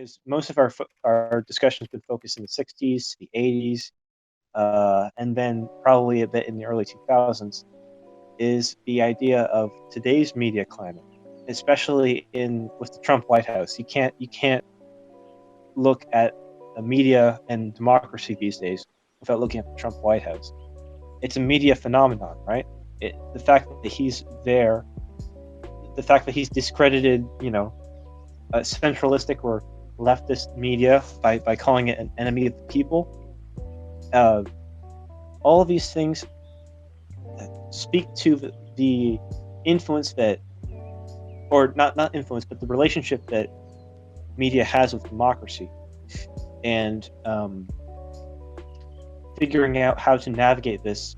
because most of our discussion has been focused in the 60s, the 80s, and then probably a bit in the early 2000s, is the idea of today's media climate, especially in with the Trump White House. You can't look at a media and democracy these days without looking at the Trump White House. It's a media phenomenon, right? The fact that he's there, the fact that he's discredited, centralistic or leftist media by calling it an enemy of the people. All of these things speak to the influence that, or not influence, but the relationship that media has with democracy, and figuring out how to navigate this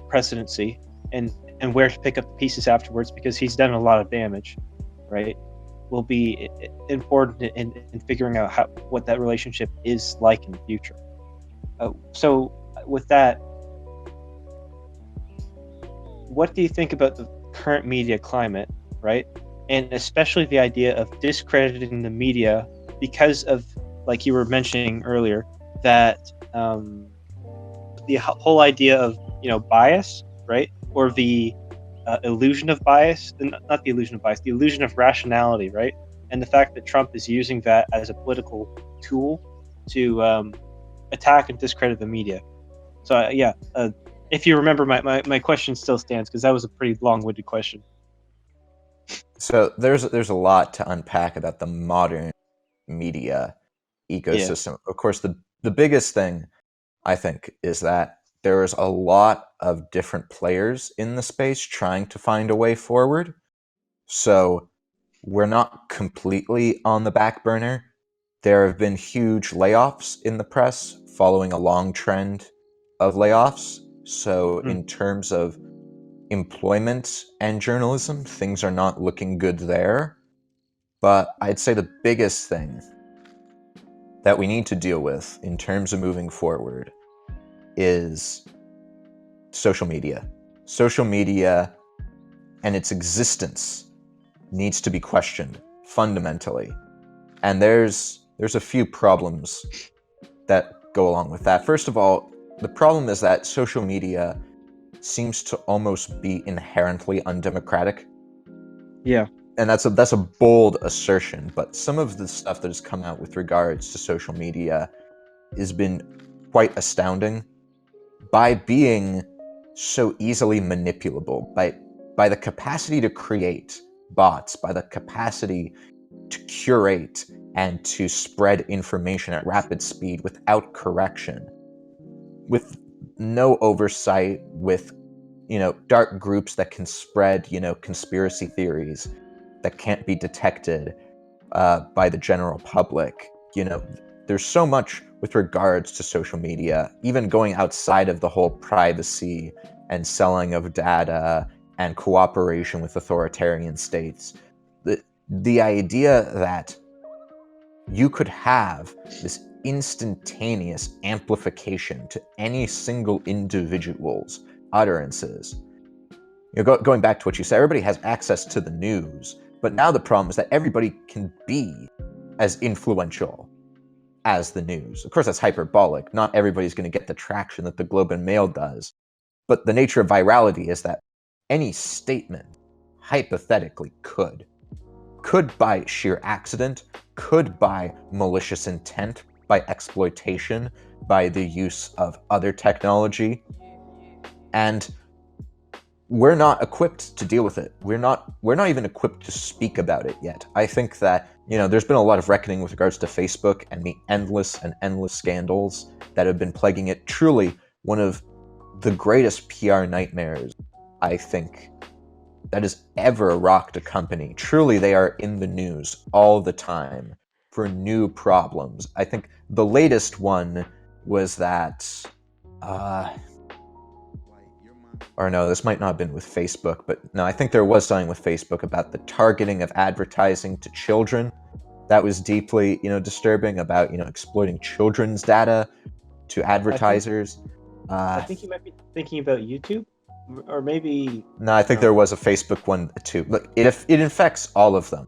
presidency and where to pick up the pieces afterwards, because he's done a lot of damage, right? Will be important in figuring out what that relationship is like in the future. So with that, what do you think about the current media climate, right? And especially the idea of discrediting the media because of, like you were mentioning earlier, that the whole idea of bias, right? Or the illusion of bias, not the illusion of bias, the illusion of rationality, right? And the fact that Trump is using that as a political tool to attack and discredit the media. So if you remember, my question still stands, because that was a pretty long-winded question. So there's a lot to unpack about the modern media ecosystem. Yeah. Of course, the biggest thing, I think, is that there's a lot of different players in the space trying to find a way forward. So we're not completely on the back burner. There have been huge layoffs in the press following a long trend of layoffs. So in terms of employment and journalism, things are not looking good there. But I'd say the biggest thing that we need to deal with in terms of moving forward is social media. Social media and its existence needs to be questioned fundamentally. And there's a few problems that go along with that. First of all, the problem is that social media seems to almost be inherently undemocratic. Yeah. And that's a bold assertion, but some of the stuff that has come out with regards to social media has been quite astounding by being so easily manipulable, by the capacity to create bots, by the capacity to curate and to spread information at rapid speed without correction, with no oversight, with dark groups that can spread conspiracy theories that can't be detected by the general public. There's so much with regards to social media, even going outside of the whole privacy and selling of data and cooperation with authoritarian states. The idea that you could have this instantaneous amplification to any single individual's utterances. Going back to what you said, everybody has access to the news, but now the problem is that everybody can be as influential as the news. Of course, that's hyperbolic. Not everybody's going to get the traction that the Globe and Mail does. But the nature of virality is that any statement, hypothetically, could by sheer accident, could by malicious intent, by exploitation, by the use of other technology. And we're not equipped to deal with it. We're not even equipped to speak about it yet. I think that, there's been a lot of reckoning with regards to Facebook and the endless scandals that have been plaguing it. Truly one of the greatest PR nightmares, I think, that has ever rocked a company. Truly, they are in the news all the time for new problems. I think the latest one was that, or no, this might not have been with Facebook, but no, I think there was something with Facebook about the targeting of advertising to children. That was deeply, disturbing, about, exploiting children's data to advertisers. I think you might be thinking about YouTube, or maybe... No, I think there was a Facebook one too. Look, it infects all of them.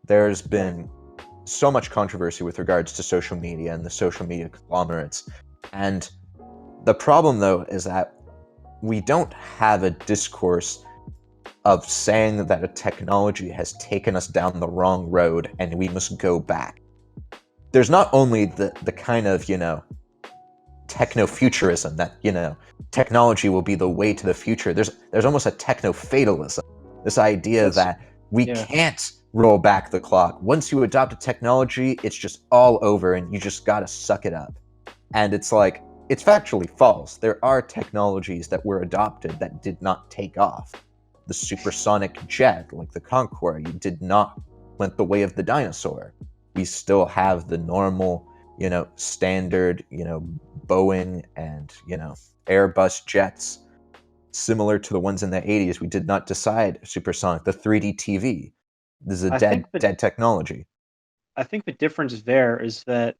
There's been so much controversy with regards to social media and the social media conglomerates. And the problem, though, is that we don't have a discourse of saying that a technology has taken us down the wrong road and we must go back. There's not only the kind of, techno-futurism that, technology will be the way to the future. There's almost a techno-fatalism. This idea that we can't roll back the clock. Once you adopt a technology, it's just all over and you just gotta suck it up. And it's like, it's factually false. There are technologies that were adopted that did not take off. The supersonic jet, like the Concorde, did not went the way of the dinosaur. We still have the normal, standard, Boeing and, Airbus jets, similar to the ones in the 80s. We did not decide supersonic. The 3D TV, this is a dead technology. I think the difference there is that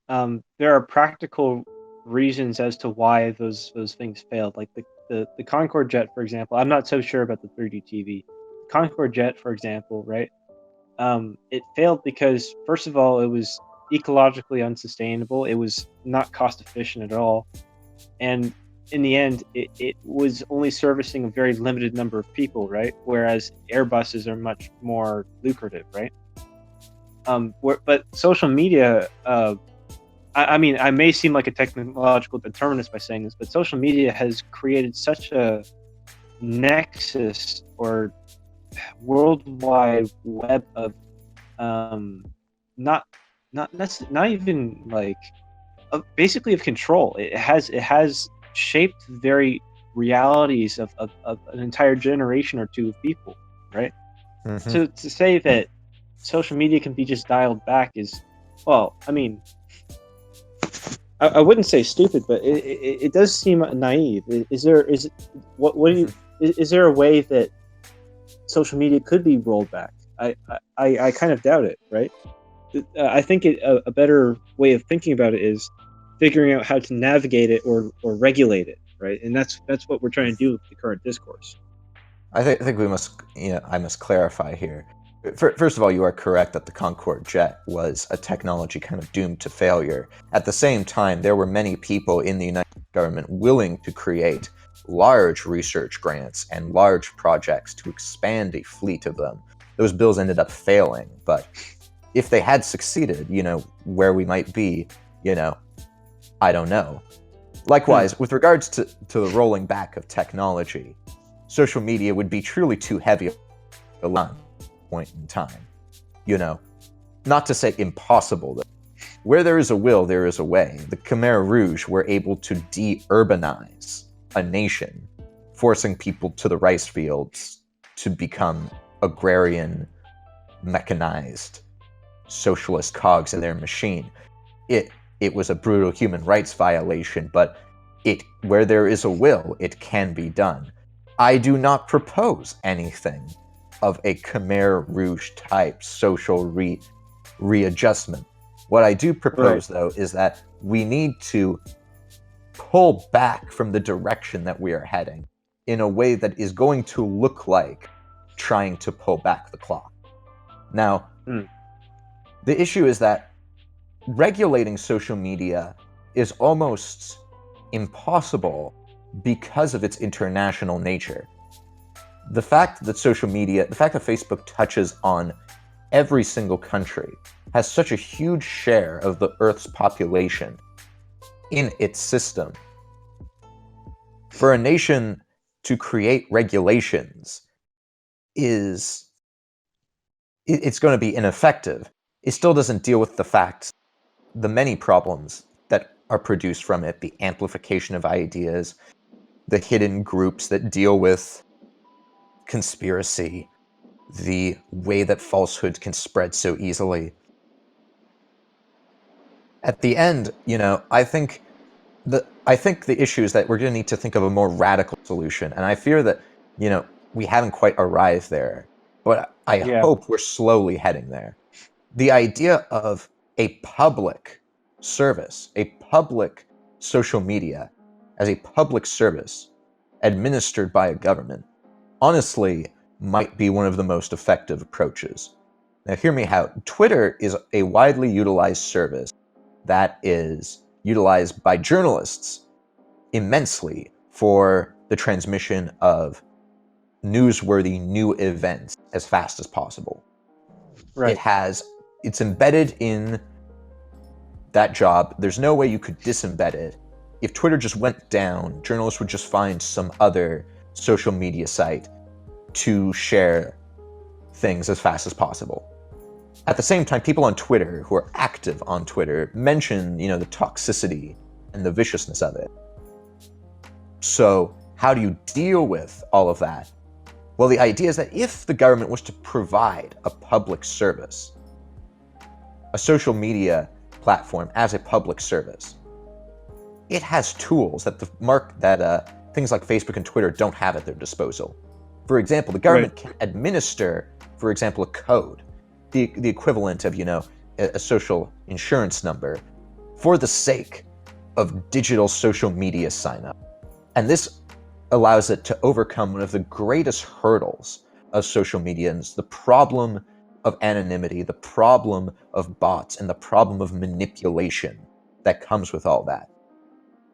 there are practical reasons as to why those things failed. Like the Concorde jet, for example. I'm not so sure about the 3D TV. The Concorde jet, for example, right? It failed because, first of all, it was ecologically unsustainable. It was not cost efficient at all, and in the end, it was only servicing a very limited number of people, right? Whereas Airbuses are much more lucrative, right? But social media, I mean, I may seem like a technological determinist by saying this, but social media has created such a nexus or worldwide web of not even like basically of control. It has shaped very realities of an entire generation or two of people, right? Mm-hmm. So to say that social media can be just dialed back is, well, I mean, I wouldn't say stupid, but it does seem naive. Is there a way that social media could be rolled back? I kind of doubt it, right? I think a better way of thinking about it is figuring out how to navigate it or regulate it, right? And that's what we're trying to do with the current discourse. I think we must, I must clarify here. First of all, you are correct that the Concorde jet was a technology kind of doomed to failure. At the same time, there were many people in the United States government willing to create large research grants and large projects to expand a fleet of them. Those bills ended up failing, but if they had succeeded, where we might be, I don't know. Likewise, with regards to the rolling back of technology, social media would be truly too heavy a point in time. Not to say impossible, though. Where there is a will, there is a way. The Khmer Rouge were able to de-urbanize a nation, forcing people to the rice fields to become agrarian, mechanized, socialist cogs in their machine. It was a brutal human rights violation, but where there is a will, it can be done. I do not propose anything of a Khmer Rouge type social readjustment. What I do propose, though, is that we need to pull back from the direction that we are heading in a way that is going to look like trying to pull back the clock. Now, the issue is that regulating social media is almost impossible because of its international nature. The fact that Facebook touches on every single country, has such a huge share of the Earth's population in its system. For a nation to create regulations it's going to be ineffective. It still doesn't deal with the many problems that are produced from it, the amplification of ideas, the hidden groups that deal with conspiracy, the way that falsehood can spread so easily. At the end, I think the issue is that we're going to need to think of a more radical solution, and I fear that we haven't quite arrived there, but I hope we're slowly heading there. The idea of a public service, a public social media as a public service administered by a government, honestly, might be one of the most effective approaches. Now, hear me out. Twitter is a widely utilized service that is utilized by journalists immensely for the transmission of newsworthy new events as fast as possible. Right. It's embedded in that job. There's no way you could disembed it. If Twitter just went down, journalists would just find some other social media site to share things as fast as possible. At the same time, people on Twitter who are active on Twitter mention, the toxicity and the viciousness of it. So how do you deal with all of that? Well, the idea is that if the government was to provide a public service, a social media platform as a public service, it has tools that things like Facebook and Twitter don't have at their disposal. For example, the government can administer, for example, a code, the equivalent of, a social insurance number, for the sake of digital social media sign-up. And this allows it to overcome one of the greatest hurdles of social media, and it's the problem of anonymity, the problem of bots, and the problem of manipulation that comes with all that.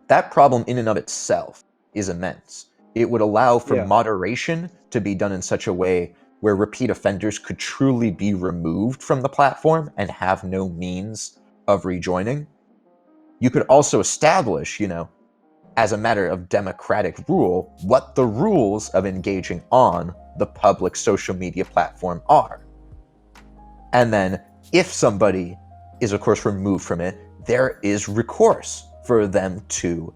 That problem in and of itself is immense. It would allow for moderation to be done in such a way where repeat offenders could truly be removed from the platform and have no means of rejoining. You could also establish, as a matter of democratic rule, what the rules of engaging on the public social media platform are. And then, if somebody is, of course, removed from it, there is recourse for them to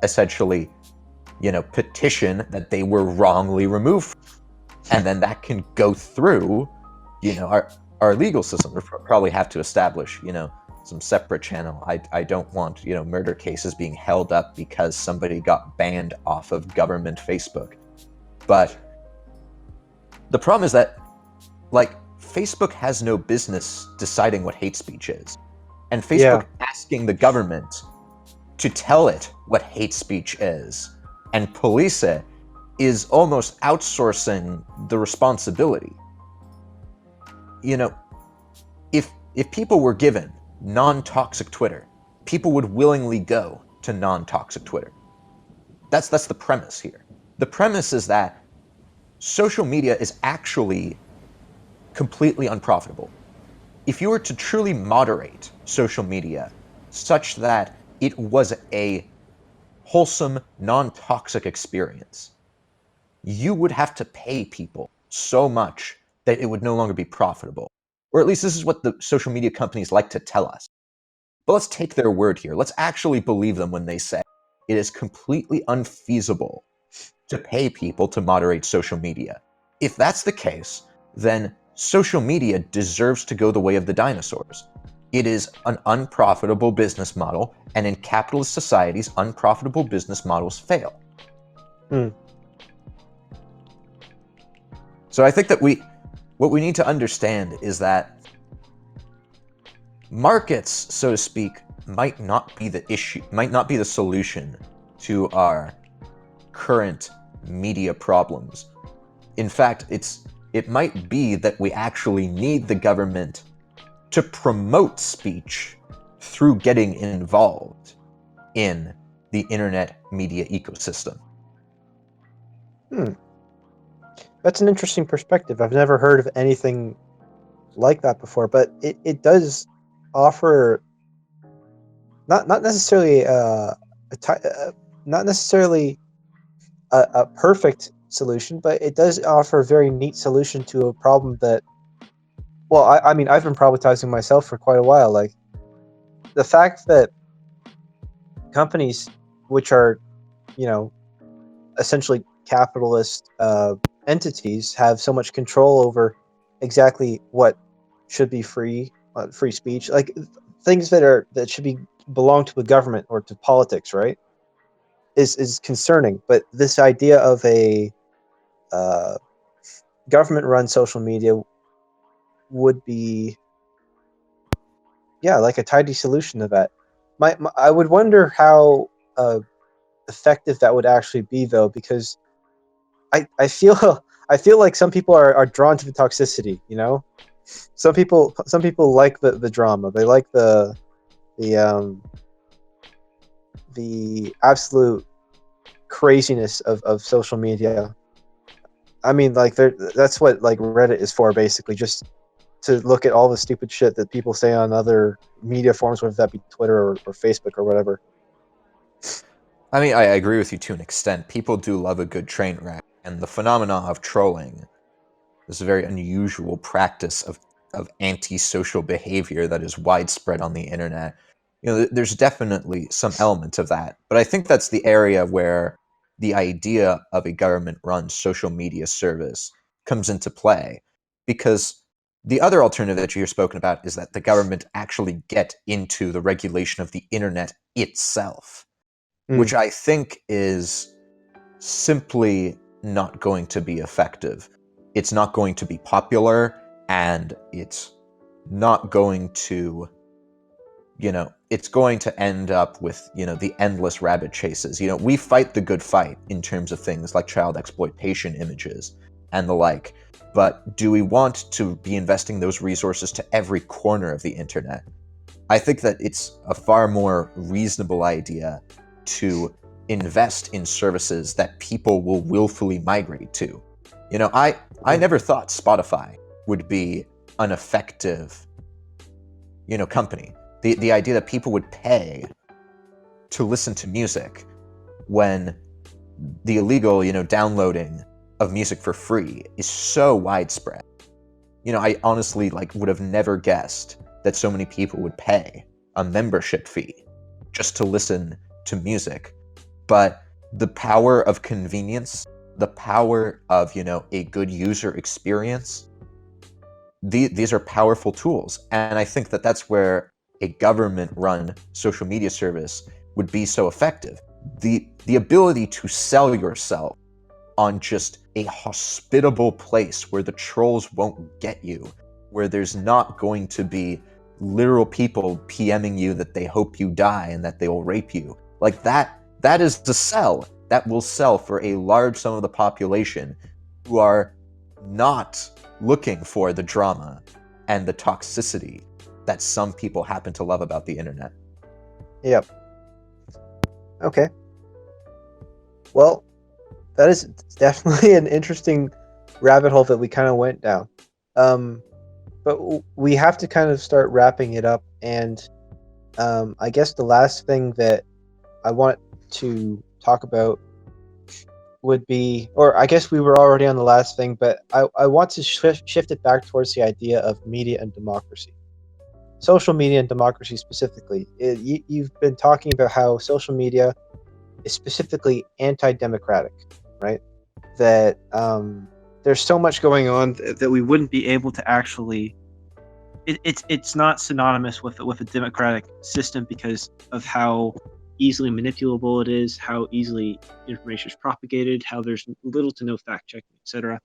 essentially, petition that they were wrongly removed. And then that can go through, our legal system. We'll probably have to establish, some separate channel. I don't want, murder cases being held up because somebody got banned off of government Facebook. But the problem is that, Facebook has no business deciding what hate speech is. And Facebook asking the government to tell it what hate speech is and police it is almost outsourcing the responsibility. If people were given non-toxic Twitter, people would willingly go to non-toxic Twitter. That's the premise here. The premise is that social media is actually completely unprofitable. If you were to truly moderate social media such that it was a wholesome, non-toxic experience, you would have to pay people so much that it would no longer be profitable. Or at least this is what the social media companies like to tell us. But let's take their word here. Let's actually believe them when they say it is completely unfeasible to pay people to moderate social media. If that's the case, then social media deserves to go the way of the dinosaurs. It is an unprofitable business model, and in capitalist societies, unprofitable business models fail. So I think that what we need to understand is that markets, so to speak, might not be the issue, might not be the solution to our current media problems. In fact, it might be that we actually need the government to promote speech through getting involved in the internet media ecosystem. That's an interesting perspective. I've never heard of anything like that before, but it does offer not necessarily not necessarily a perfect solution, but it does offer a very neat solution to a problem that, well, I mean, I've been problematizing myself for quite a while. Like, the fact that companies, which are, essentially capitalist entities, have so much control over exactly what should be free speech, like things that should belong to the government or to politics, right? Is concerning. But this idea of a government-run social media would be, like a tidy solution to that. I would wonder how effective that would actually be, though, because I feel I feel like some people are drawn to the toxicity, Some people like the drama. They like the the absolute craziness of social media. I mean, like that's what like Reddit is for, basically, just to look at all the stupid shit that people say on other media forms, whether that be Twitter or Facebook or whatever. I mean, I agree with you to an extent. People do love a good train wreck, and the phenomena of trolling is a very unusual practice of antisocial behavior that is widespread on the internet. You know, there's definitely some element of that, but I think that's the area where the idea of a government-run social media service comes into play, because the other alternative that you've spoken about is that the government actually get into the regulation of the internet itself, which I think is simply not going to be effective. It's not going to be popular, and it's not going to, it's going to end up with, the endless rabbit chases. We fight the good fight in terms of things like child exploitation images and the like, but do we want to be investing those resources to every corner of the internet? I think that it's a far more reasonable idea to invest in services that people will willfully migrate to. I never thought Spotify would be an effective, company. The idea that people would pay to listen to music when the illegal, downloading of music for free is so widespread. I honestly would have never guessed that so many people would pay a membership fee just to listen to music. But the power of convenience, the power of, a good user experience, these are powerful tools. And I think that that's where a government-run social media service would be so effective. The ability to sell yourself on just a hospitable place where the trolls won't get you, where there's not going to be literal people PMing you that they hope you die and that they will rape you. Like that is the sell. That will sell for a large sum of the population who are not looking for the drama and the toxicity that some people happen to love about the internet. Yep. Okay. Well, that is definitely an interesting rabbit hole that we kind of went down. But we have to kind of start wrapping it up. And I guess the last thing that I want to talk about would be, or I guess we were already on the last thing, but I want to shift it back towards the idea of media and democracy. Social media and democracy specifically. You've been talking about how social media is specifically anti-democratic, right? That there's so much going on that we wouldn't be able to actually. It's not synonymous with a democratic system because of how easily manipulable it is, how easily information is propagated, how there's little to no fact checking, etc.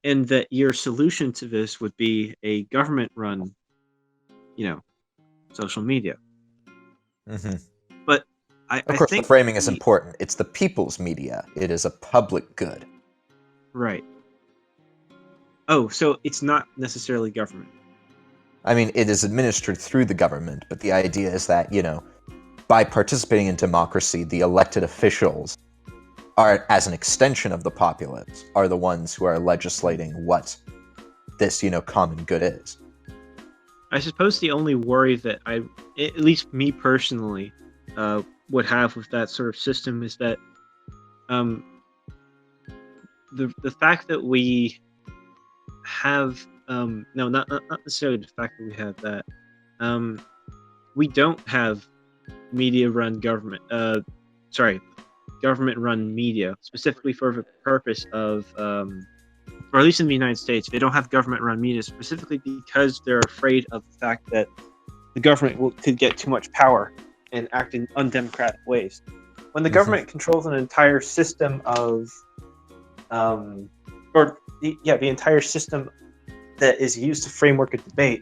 And that your solution to this would be a government-run, social media. Mm-hmm. But Of course, think the framing is important. It's the people's media. It is a public good. Right. Oh, so it's not necessarily government. I mean, it is administered through the government, but the idea is that, by participating in democracy, the elected officials are, as an extension of the populace, are the ones who are legislating what this, common good is. I suppose the only worry that at least me personally, would have with that sort of system is that the fact that we have no, not necessarily the fact that we have that we don't have government run media specifically for the purpose of or at least in the United States, they don't have government-run media specifically because they're afraid of the fact that the government could get too much power and act in undemocratic ways. When the government controls an entire system of, the entire system that is used to framework a debate,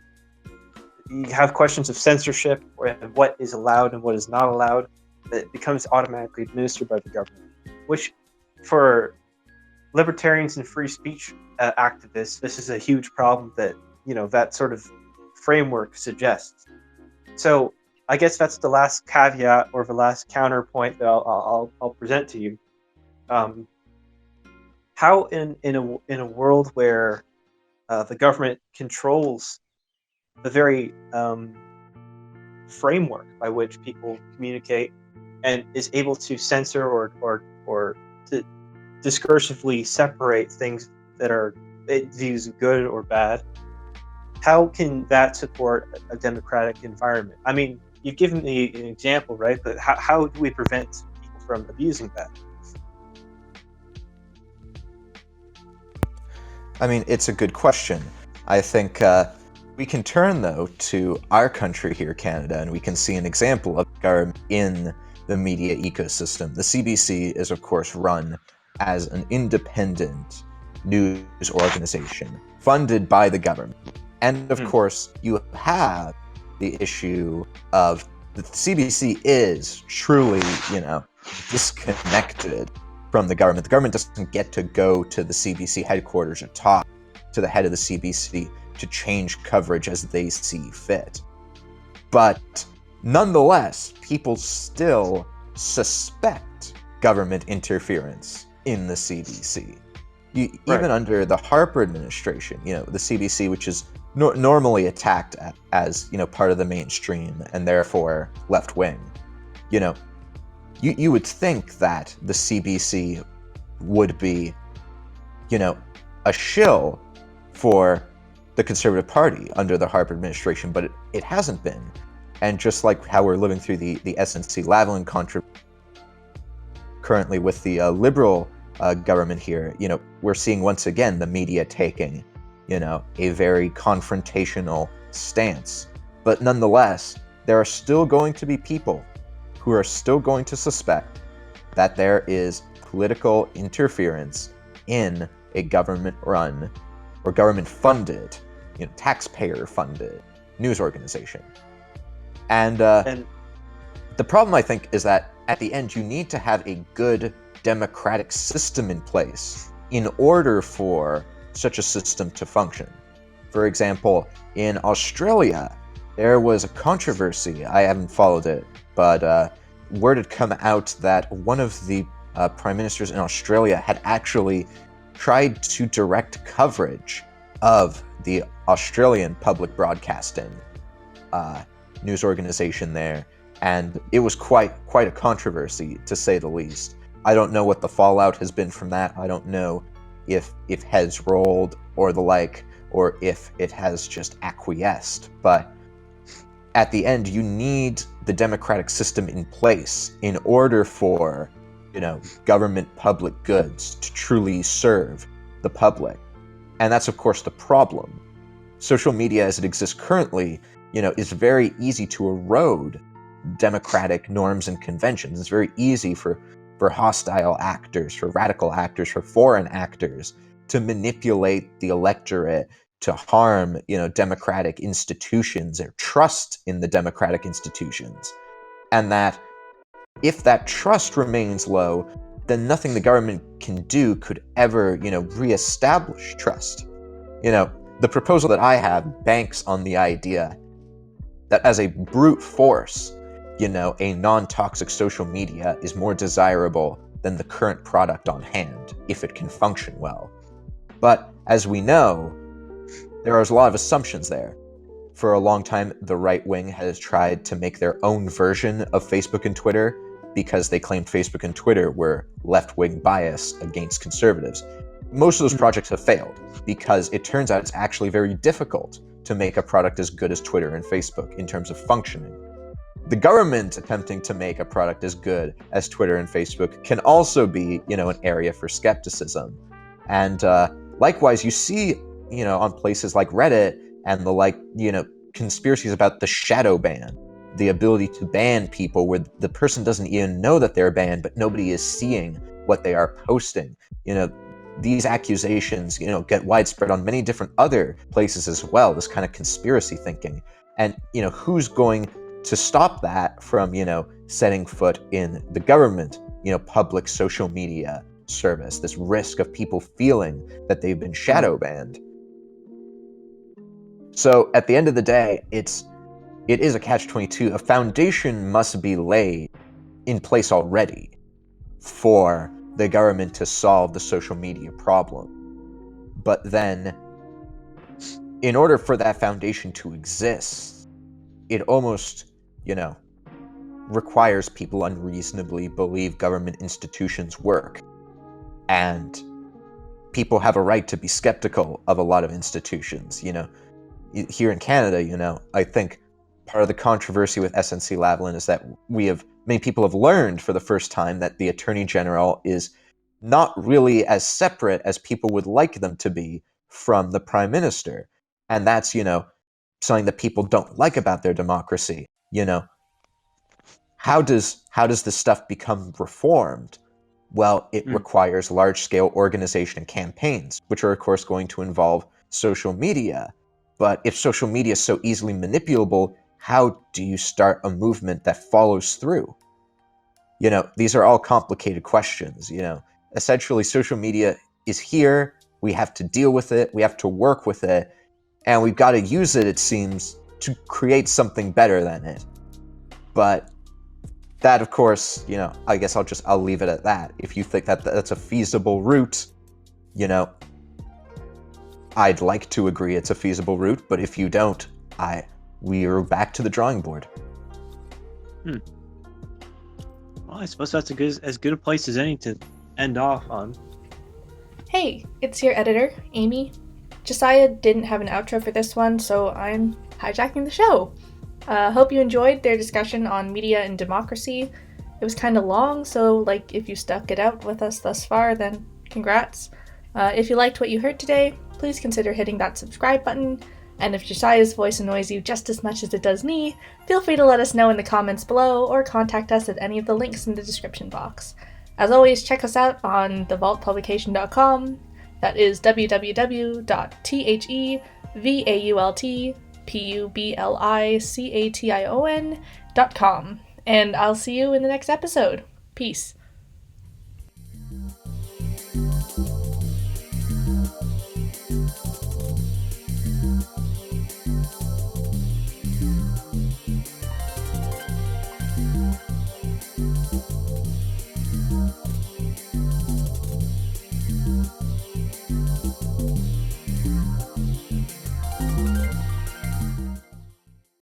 you have questions of censorship and what is allowed and what is not allowed. That becomes automatically administered by the government, which for libertarians and free speech activists, this is a huge problem that that sort of framework suggests. So I guess that's the last caveat or the last counterpoint that I'll present to you. How in a world where the government controls the very framework by which people communicate and is able to censor or to discursively separate things that are it views good or bad, how can that support a democratic environment? I mean, you've given me an example, right? But how do we prevent people from abusing that? I mean, it's a good question. I think we can turn, though, to our country here, Canada, and we can see an example of government in the media ecosystem. The CBC is, of course, run as an independent news organization funded by the government. And, of course, you have the issue of the CBC is truly, disconnected from the government. The government doesn't get to go to the CBC headquarters or talk to the head of the CBC to change coverage as they see fit. But nonetheless, people still suspect government interference in the CBC. Even under the Harper administration, the CBC, which is normally attacked as part of the mainstream and therefore left wing, you would think that the CBC would be, a shill for the Conservative Party under the Harper administration, but it hasn't been. And just like how we're living through the SNC-Lavalin controversy currently with the Liberal government here, we're seeing once again the media taking, a very confrontational stance. But nonetheless, there are still going to be people who are still going to suspect that there is political interference in a government-run or government-funded, taxpayer-funded news organization. And the problem, I think, is that at the end, you need to have a good democratic system in place in order for such a system to function. For example, in Australia, there was a controversy. I haven't followed it, but word had come out that one of the prime ministers in Australia had actually tried to direct coverage of the Australian public broadcasting news organization there, and it was quite a controversy, to say the least. I don't know what the fallout has been from that. I don't know if heads rolled or the like, or if it has just acquiesced. But at the end, you need the democratic system in place in order for, government public goods to truly serve the public. And that's, of course, the problem. Social media as it exists currently, is very easy to erode democratic norms and conventions. It's very easy for hostile actors, for radical actors, for foreign actors to manipulate the electorate, to harm, democratic institutions or trust in the democratic institutions. And that if that trust remains low, then nothing the government can do could ever, reestablish trust. The proposal that I have banks on the idea that as a brute force, a non-toxic social media is more desirable than the current product on hand, if it can function well. But as we know, there are a lot of assumptions there. For a long time, the right wing has tried to make their own version of Facebook and Twitter because they claimed Facebook and Twitter were left-wing bias against conservatives. Most of those projects have failed because it turns out it's actually very difficult to make a product as good as Twitter and Facebook in terms of functioning. The government attempting to make a product as good as Twitter and Facebook can also be, an area for skepticism. And likewise, you see, on places like Reddit and the like, conspiracies about the shadow ban, the ability to ban people where the person doesn't even know that they're banned, but nobody is seeing what they are posting. These accusations, get widespread on many different other places as well, this kind of conspiracy thinking. And, who's going to stop that from, setting foot in the government, public social media service, this risk of people feeling that they've been shadow banned. So at the end of the day, it is a catch-22. A foundation must be laid in place already for the government to solve the social media problem. But then, in order for that foundation to exist, it almost, requires people unreasonably believe government institutions work. And people have a right to be skeptical of a lot of institutions. Here in Canada, I think part of the controversy with SNC-Lavalin is that many people have learned for the first time that the Attorney General is not really as separate as people would like them to be from the Prime Minister. And that's, something that people don't like about their democracy. How does this stuff become reformed? Well, it requires large-scale organization and campaigns, which are, of course, going to involve social media. But if social media is so easily manipulable, how do you start a movement that follows through? These are all complicated questions. Essentially, social media is here. We have to deal with it. We have to work with it. And we've got to use it, it seems, to create something better than it. But that, of course, I guess I'll leave it at that. If you think that that's a feasible route, I'd like to agree it's a feasible route, but if you don't, we're back to the drawing board. Well, I suppose that's as good a place as any to end off on. Hey, it's your editor, Amy. Jesaya didn't have an outro for this one, so I'm hijacking the show. Hope you enjoyed their discussion on media and democracy. It was kind of long, so if you stuck it out with us thus far, then congrats. If you liked what you heard today, please consider hitting that subscribe button. And if Jesaya's voice annoys you just as much as it does me, feel free to let us know in the comments below or contact us at any of the links in the description box. As always, check us out on thevaultpublication.com. That is www.thevaultpublication.com. And I'll see you in the next episode. Peace.